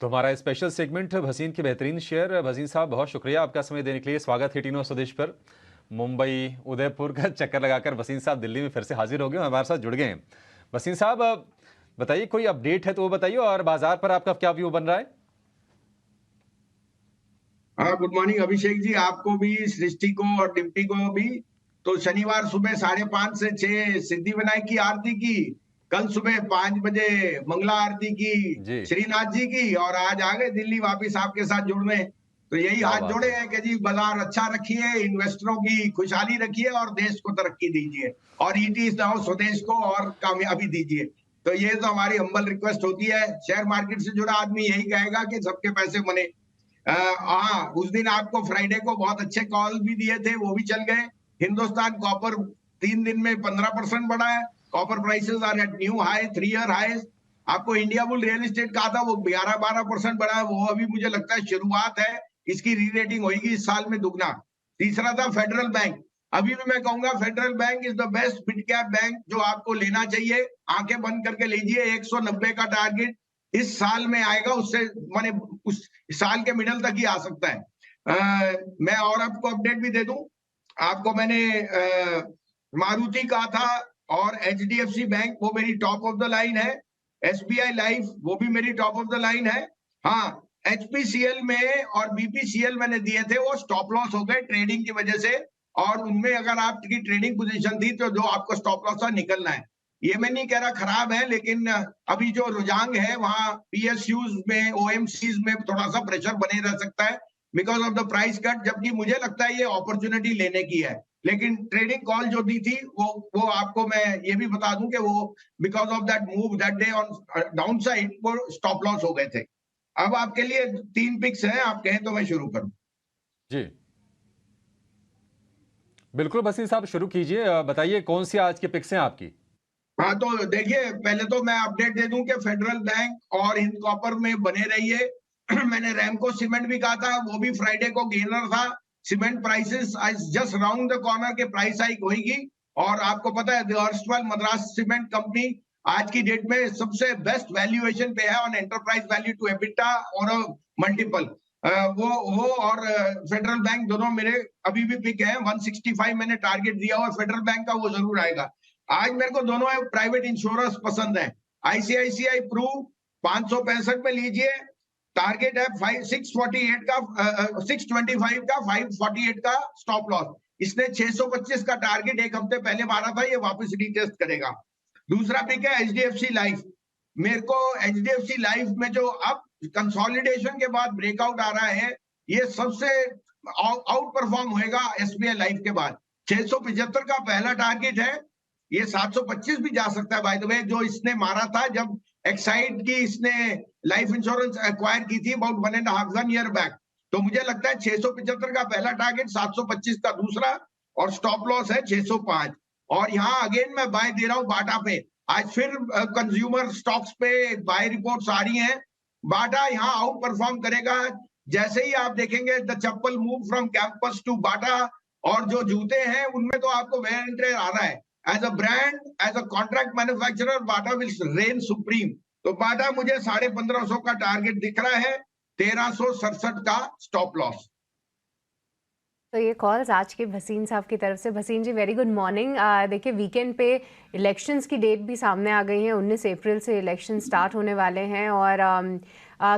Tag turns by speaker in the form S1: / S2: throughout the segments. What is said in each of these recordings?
S1: तो हमारा special segment Bhasin के बेहतरीन शेयर। भसीन साहब, बहुत शुक्रिया आपका समय देने के लिए। स्वागत है टीनो स्वदेश पर। मुंबई उदयपुर का चक्कर लगाकर भसीन साहब दिल्ली में फिर से हाजिर हो गए, हमारे साथ जुड़ गए हैं। भसीन साहब, बताइए, कोई अपडेट है तो वो बताइए, और बाजार पर आपका क्या व्यू बन रहा है?
S2: हाँ, गुड मॉर्निंग अभिषेक जी, आपको भी, सृष्टि को और डिम्पी को भी। तो शनिवार सुबह 5:30 से 6 सिद्धि विनायक की आरती की, कल सुबह 5 बजे मंगला आरती की
S1: जी,
S2: श्रीनाथ जी की, और आज आ गए दिल्ली वापिस आपके साथ जुड़ने। तो यही
S1: क्या
S2: हाथ
S1: बात
S2: जोड़े
S1: है।
S2: हैं कि जी बाजार अच्छा रखिए, इन्वेस्टरों की खुशहाली रखिए और देश को तरक्की दीजिए, और ईटी नाउ स्वदेश को और कामयाबी दीजिए। तो ये तो हमारी हम्बल रिक्वेस्ट होती है। शेयर मार्केट से जुड़ा आदमी यही कहेगा कि सबके पैसे बने। हाँ, उस दिन आपको फ्राइडे को बहुत अच्छे कॉल भी दिए थे, वो भी चल गए। हिंदुस्तान कॉपर 3 दिन में 15% बढ़ा है। Copper prices are at new high, 3 year highs. आपको इंडिया बुल रियल एस्टेट कहा था, वो 11-12% बढ़ा है। वो अभी मुझे लगता है शुरुआत है, इसकी री रेटिंग होगी इस साल में दुगना। तीसरा था फेडरल बैंक। अभी भी मैं कहूंगा federal bank is the best mid cap bank जो आपको लेना चाहिए। आंखें बंद करके लीजिए, 190 का टारगेट इस साल में आएगा, उससे माने उस साल के मिडल तक ही आ सकता है। मैं और आपको अपडेट भी दे दूं। आपको मैंने मारुति कहा था, और एचडीएफसी बैंक वो मेरी टॉप ऑफ द लाइन है। एसबीआई लाइफ वो भी मेरी टॉप ऑफ द लाइन है। हाँ, एचपीसीएल में और बीपीसीएल मैंने दिए थे, वो स्टॉप लॉस हो गए ट्रेडिंग की वजह से। और उनमें अगर आपकी ट्रेडिंग पोजीशन थी तो जो आपको स्टॉप लॉस था निकलना है। ये मैं नहीं कह रहा खराब है, लेकिन अभी जो रुझान है वहां पीएसयूज में, ओएमसीज में थोड़ा सा प्रेशर बने रह सकता है because of the price cut, जबकि मुझे लगता है ये अपॉर्चुनिटी लेने की है। लेकिन ट्रेडिंग कॉल जो दी थी वो आपको मैं ये भी बता दूं कि वो because of that move that day on down side वो स्टॉप लॉस हो गए थे। अब आपके लिए 3 पिक्स हैं, आप कहें तो मैं शुरू करूं।
S1: जी, बिल्कुल भसीन साहब, शुरू कीजिए। बताइए कौन सी आज की पिक्स हैं आपकी?
S2: हाँ, तो देखिए, पहले तो मैं अपडेट दे दूं कि फेडरल बैंक और हिंद कॉपर में बने रहिए। मैंने रैमको सीमेंट भी कहा था, वो भी फ्राइडे को गेनर था। Cement prices just round the corner के प्राइस हाइक होगी। और आपको पता है अर्स्टवाइल मद्रास सीमेंट कंपनी आज की डेट में सबसे बेस्ट वैल्यूएशन पे है on enterprise value to EBITDA और मल्टीपल। वो और फेडरल बैंक दोनों मेरे अभी भी पिक है। 165 मैंने टारगेट दिया हुआ फेडरल बैंक का, वो जरूर आएगा। आज मेरे को दोनों प्राइवेट इंश्योरेंस पसंद है। आईसीआईसीआई प्रू 565 में लीजिए, टारगेट है 648 का, 625 का, 548 का स्टॉप लॉस। इसने 625 का टारगेट एक हफ्ते पहले मारा था, ये वापस रीटेस्ट करेगा। दूसरा पिक है एचडीएफसी लाइफ। मेरे को एचडीएफसी लाइफ में जो अब कंसोलिडेशन के बाद ब्रेकआउट आ रहा है, ये सबसे आउट परफॉर्म होएगा एसबीआई लाइफ के बाद। 675 का पहला टारगेट है, ये 725 भी जा सकता है बाय द वे, जो इसने मारा था जब एक्साइड की इसने लाइफ इंश्योरेंस एक्वायर की थी अबाउट 1.5 ईयर बैक। तो मुझे लगता है 675 का पहला टारगेट, 725 का दूसरा, और स्टॉप लॉस है 605। और यहाँ अगेन मैं बाय दे रहा हूँ बाटा पे। आज फिर कंज्यूमर स्टॉक्स पे बाय रिपोर्ट्स आ रही हैं। बाटा यहाँ आउट परफॉर्म करेगा। जैसे ही आप देखेंगे the chappal move from campus to Bata, और जो जूते हैं उनमें तो आपको वेरिएंट आ रहा है। As a brand, as a contract manufacturer, Bata will reign supreme. तो बाटा मुझे 1550 का टारगेट दिख रहा है, 1367 का स्टॉप लॉस।
S3: तो ये कॉल्स आज के भसीन साहब की तरफ से। भसीन जी, वेरी गुड मॉर्निंग। देखिए, वीकेंड पे इलेक्शंस की डेट भी सामने आ गई है। 19 अप्रैल से इलेक्शन स्टार्ट होने वाले हैं, और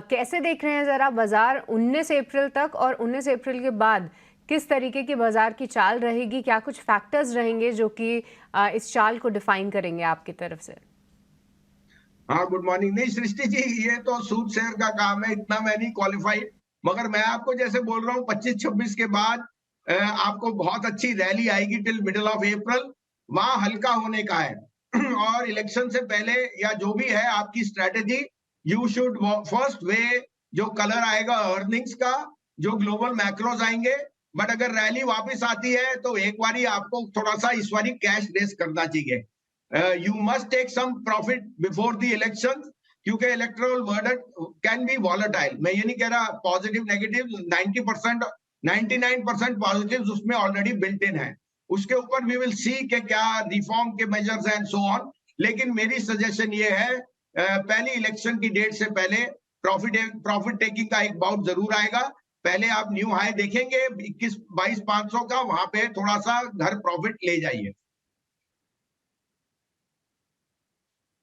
S3: कैसे देख रहे हैं ज़रा बाजार 19 अप्रैल तक, और 19 अप्रैल के बाद किस तरीके की बाजार की चाल रहेगी? क्या कुछ फैक्टर्स रहेंगे जो कि इस चाल को डिफाइन करेंगे आपकी तरफ से?
S2: हाँ, गुड मॉर्निंग। नहीं सृष्टि जी, ये तो सूट शेयर का काम है, इतना मैं नहीं क्वालिफाइड। मगर मैं आपको जैसे बोल रहा हूँ, 25-26 के बाद आपको बहुत अच्छी रैली आएगी टिल मिडल ऑफ अप्रैल। वहां हल्का होने का है। और इलेक्शन से पहले या जो भी है आपकी strategy, you should first way जो कलर आएगा अर्निंग्स का, जो ग्लोबल मैक्रोज आएंगे। बट अगर रैली वापस आती है तो एक बारी आपको थोड़ा सा इस बारी कैश रेस करना चाहिए। You must take some profit before the elections, क्योंकि electoral verdict can be volatile. मैं ये नहीं कह रहा पॉजिटिव नेगेटिव, 90%, 99% पॉजिटिव उसमें ऑलरेडी बिल्ट इन है। उसके ऊपर वी विल सी कि क्या रिफॉर्म के मेजर्स एंड सो ऑन। लेकिन मेरी सजेशन ये है, पहली इलेक्शन की डेट से पहले प्रॉफिट टेकिंग का एक बाउट जरूर आएगा। पहले आप न्यू हाई देखेंगे 22,500 का, वहां पे थोड़ा सा घर प्रॉफिट ले जाइए।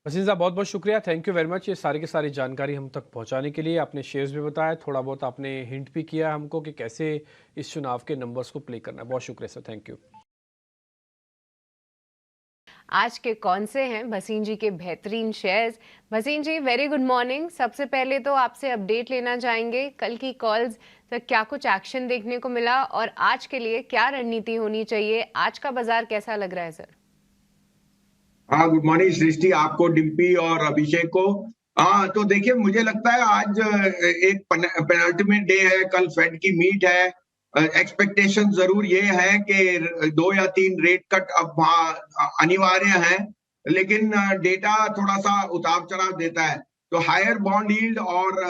S4: वसीम साहब बहुत बहुत शुक्रिया, थैंक यू वेरी मच ये सारी की सारी जानकारी हम तक पहुंचाने के लिए। आपने शेयर्स भी बताया, थोड़ा बहुत आपने हिंट भी किया हमको कि कैसे इस चुनाव के नंबर्स को प्ले करना है। बहुत शुक्रिया सर, थैंक यू।
S3: आज के कौन से हैं भसीन जी के बेहतरीन शेयर्स? भसीन जी वेरी गुड मॉर्निंग। सबसे पहले तो आपसे अपडेट लेना चाहेंगे, कल की कॉल्स तक क्या कुछ एक्शन देखने को मिला और आज के लिए क्या रणनीति होनी चाहिए? आज का बाजार कैसा लग रहा है सर?
S2: हाँ, गुड मॉर्निंग सृष्टि, आपको, डिम्पी और अभिषेक को। हाँ, तो देखिए मुझे लगता है आज एक पेनल्टीमेंट डे है, कल फेड की मीट है। एक्सपेक्टेशन जरूर ये है कि 2 या 3 रेट कट अब वहाँ अनिवार्य है, लेकिन डेटा थोड़ा सा उतार चढ़ाव देता है। तो हायर बॉन्ड यील्ड और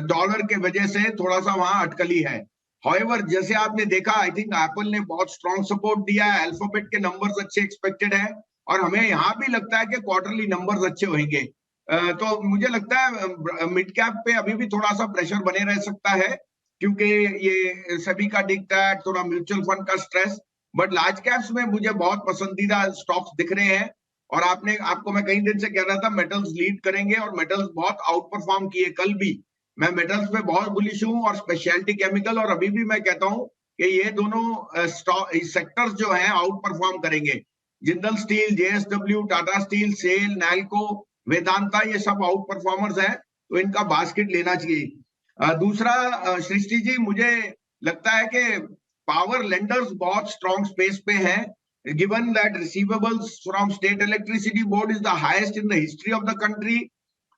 S2: डॉलर के वजह से थोड़ा सा वहां अटकली है। हाउएवर, जैसे आपने देखा, आई थिंक एप्पल ने बहुत स्ट्रॉन्ग सपोर्ट दिया है, अल्फाबेट के नंबर्स अच्छे एक्सपेक्टेड है और हमें यहाँ भी लगता है कि क्वार्टरली नंबर्स अच्छे होंगे। तो मुझे लगता है मिड कैप पे अभी भी थोड़ा सा प्रेशर बने रह सकता है, क्योंकि ये सभी का दिखता है थोड़ा म्यूचुअल फंड का स्ट्रेस। बट लार्ज कैप्स में मुझे बहुत पसंदीदा स्टॉक्स दिख रहे हैं। और आपको मैं कई दिन से कह रहा था मेटल्स लीड करेंगे, और मेटल्स बहुत आउट परफॉर्म किए कल भी। मैं मेटल्स पे बहुत बुलिश हूँ, और स्पेशलिटी केमिकल, और अभी भी मैं कहता हूँ कि ये दोनों सेक्टर्स जो हैं आउट परफॉर्म करेंगे। Jindal steel, JSW, Tata steel, SAIL, Nalco, Vedanta, ये सब आउट परफॉर्मर्स हैं, तो इनका बास्केट लेना चाहिए। दूसरा, सृष्टि जी, मुझे लगता है कि पावर लेंडर्स बहुत स्ट्रॉन्ग स्पेस पे हैं, given that receivables from state electricity board is the highest in the history of the country.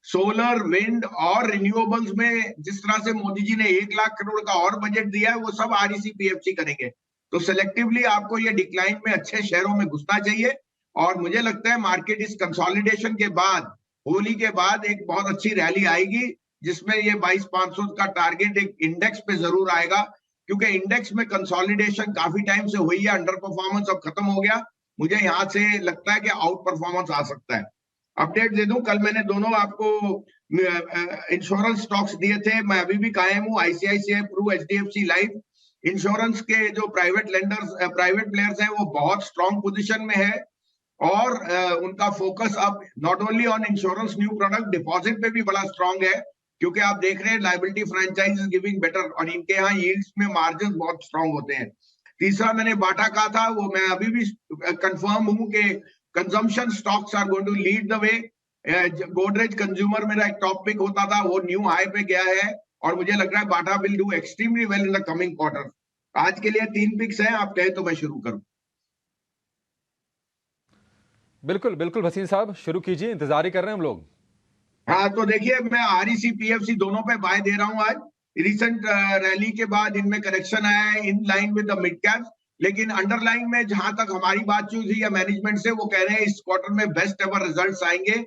S2: Solar, wind और रिन्यूएबल्स में जिस तरह से मोदी जी ने 1 लाख करोड़ का और बजट दिया है, वो सब आरईसी पीएफसी करेंगे। तो सिलेक्टिवली आपको ये डिक्लाइन में अच्छे शेयरों में घुसना चाहिए। और मुझे लगता है मार्केट इस कंसोलिडेशन के बाद, होली के बाद, एक बहुत अच्छी रैली आएगी, जिसमें ये 22,500 का टारगेट एक इंडेक्स पे जरूर आएगा, क्योंकि इंडेक्स में कंसोलिडेशन काफी टाइम से हुई है, अंडर परफॉर्मेंस अब खत्म हो गया। मुझे यहाँ से लगता है कि आउट परफॉर्मेंस आ सकता है। अपडेट दे दूं, कल मैंने दोनों आपको इंश्योरेंस स्टॉक्स दिए थे, मैं अभी भी कायम हूँ। ICICI pru, HDFC life, insurance के जो प्राइवेट प्लेयर्स हैं, वो बहुत स्ट्रॉन्ग पोजिशन में है। और उनका फोकस अब not only on insurance new product, deposit पे भी बड़ा स्ट्रॉन्ग है, क्योंकि आप देख रहे हैं liability franchise is giving better, और इनके यहाँ यील्ड्स में मार्जिन बहुत स्ट्रॉन्ग होते हैं। तीसरा मैंने बाटा कहा था, वो मैं अभी भी कंफर्म हूं कि consumption stocks are going to lead the way. Godrej consumer मेरा एक टॉप पिक होता था, वो न्यू हाई पे गया है, और मुझे लग रहा है Bata will do extremely well in the coming quarter. आज के लिए 3 पिक्स हैं, आप कहें तो मैं शुरू करूं।
S1: बिल्कुल बिल्कुल भसीन साहब, शुरू कीजिए, इंतजार ही कर रहे हैं हम लोग।
S2: हाँ, तो देखिए, मैं आरईसी पीएफसी दोनों पे बाय दे रहा हूं आज। रिसेंट रैली के बाद इनमें करेक्शन आया है in line with the mid cap, लेकिन अंडरलाइन में जहां तक हमारी बातचीत हुई है मैनेजमेंट से, वो कह रहे हैं इस क्वार्टर में बेस्ट एवर रिजल्ट्स आएंगे।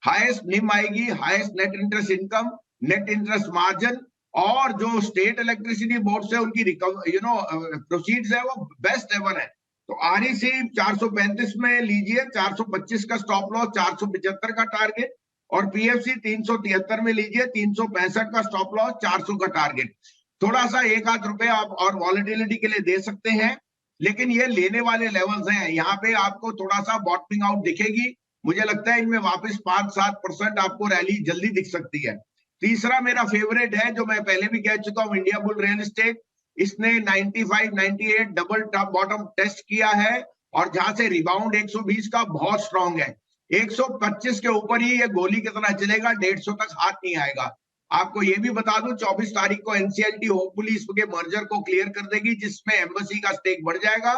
S2: हाईएस्ट निम आएगी, highest net interest income, net interest margin, और जो स्टेट इलेक्ट्रिसिटी बोर्ड से उनकी प्रोसीड्स है, वो बेस्ट एवर है। तो आरईसी 435 में लीजिए, 425 का स्टॉप लॉस, 475 का टारगेट, और पीएफसी 373 में लीजिए, 365 का स्टॉप लॉस, 400 का टारगेट। थोड़ा सा 1-8 रुपए आप और वॉलेटिलिटी के लिए दे सकते हैं, लेकिन ये लेने वाले लेवल्स हैं। यहाँ पे आपको थोड़ा सा बॉटमिंग आउट दिखेगी। मुझे लगता है इनमें वापस 5-7% आपको रैली जल्दी दिख सकती है। तीसरा मेरा फेवरेट है, जो मैं पहले भी कह चुका हूँ, इंडिया बुल रियल एस्टेट। इसने 95-98 डबल टॉप बॉटम टेस्ट किया है, और जहां से रिबाउंड 120 का बहुत स्ट्रॉन्ग है। 125 के ऊपर ही ये गोली की तरह चलेगा, 150 तक हाथ नहीं आएगा। आपको ये भी बता दूं, 24 तारीख को एनसीएलटी होपफुली इसके मर्जर को क्लियर कर देगी, जिसमें एम्बेसी का स्टेक बढ़ जाएगा।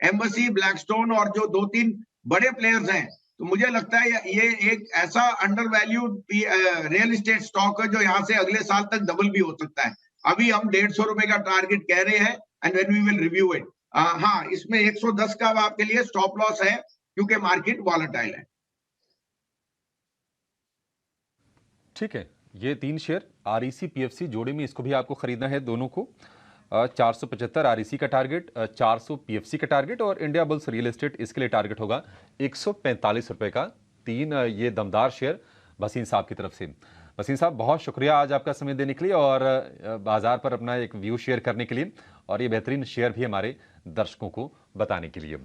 S2: एम्बेसी, ब्लैकस्टोन और जो 2-3 बड़े प्लेयर्स हैं, तो मुझे लगता है ये एक ऐसा under valued real estate stock है, जो यहाँ से अगले साल तक डबल भी हो सकता है। अभी हम 150 रुपए का टारगेट कह रहे हैं, and when we will review it. हाँ, इसमें 110 का आपके लिए स्टॉप लॉस है, क्योंकि मार्केट वॉलेटाइल है।
S1: ठीक है, ये 3 शेयर आरईसी पीएफसी जोड़े में, इसको भी आपको खरीदना है दोनों को। 475 आरईसी का टारगेट, 400 पीएफसी का टारगेट, और इंडिया बुल्स रियल एस्टेट इसके लिए टारगेट होगा 145 रुपए का। 3 ये दमदार शेयर भसीन साहब की तरफ से। वसीम साहब बहुत शुक्रिया आज आपका समय देने के लिए और बाजार पर अपना एक व्यू शेयर करने के लिए और ये बेहतरीन शेयर भी हमारे दर्शकों को बताने के लिए।